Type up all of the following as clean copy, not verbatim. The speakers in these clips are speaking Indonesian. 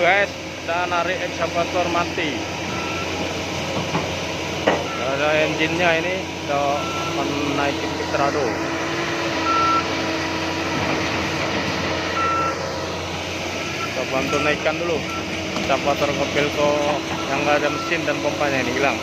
guys, kita narik ekskavator mati. Ada engine-nya ini, kita menaikin ke trado. Kita bantu naikkan dulu ekskavator Kobelco yang nggak ada mesin dan pompanya ini hilang.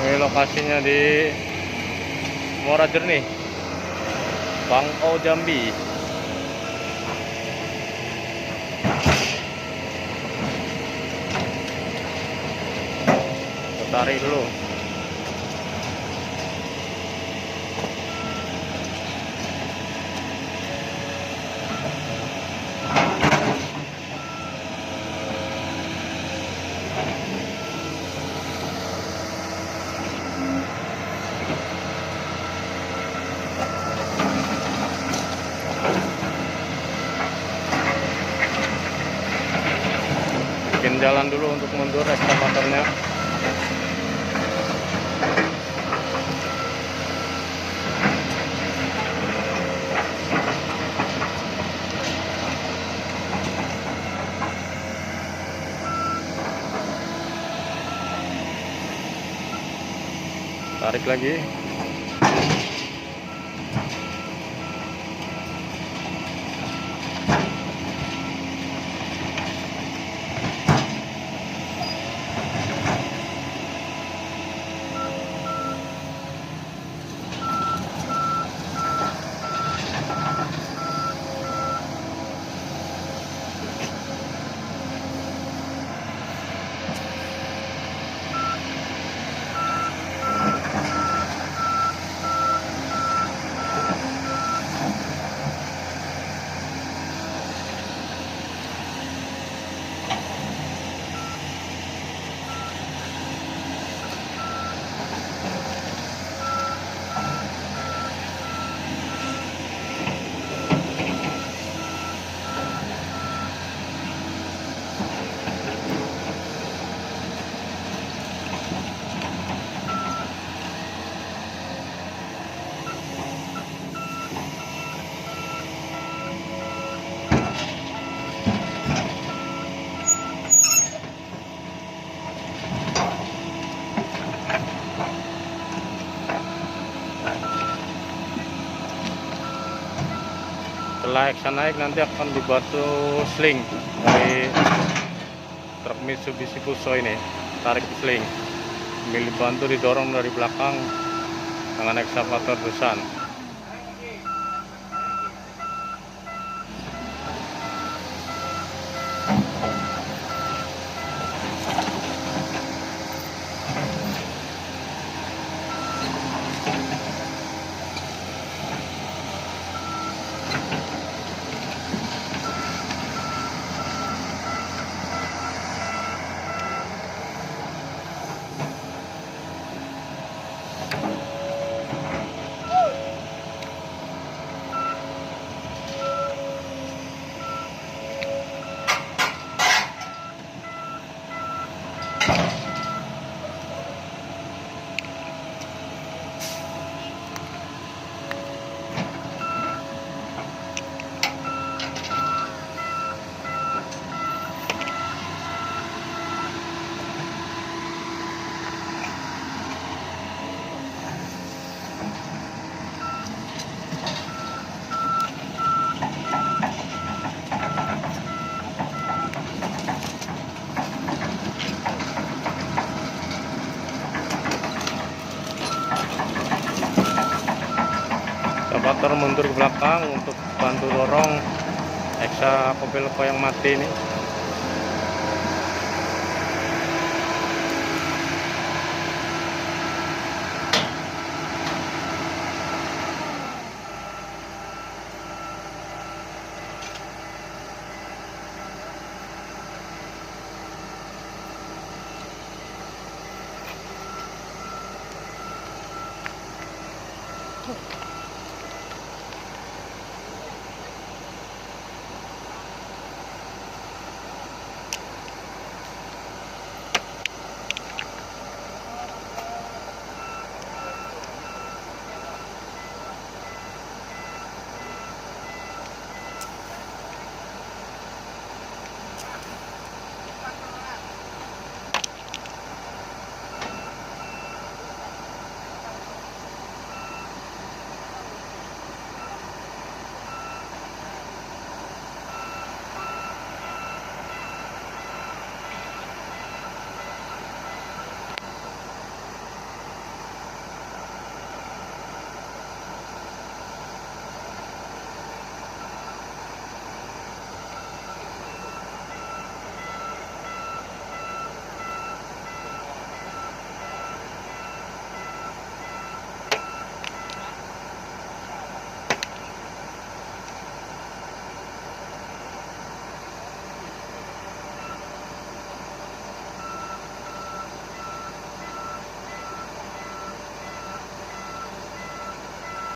Ini lokasinya di Muara Jernih, Bangau, Jambi. Kita tarik dulu. Bikin jalan dulu untuk mundur ekskavatornya. Tarik lagi. Setelah eksa naik nanti akan dibantu sling dari truk Mitsubishi Fuso ini, tarik sling, sambil dibantu didorong dari belakang dengan ekskavator Dusan. Ekskavator mundur ke belakang untuk bantu dorong eksa Kobelco yang mati ini. Tuh.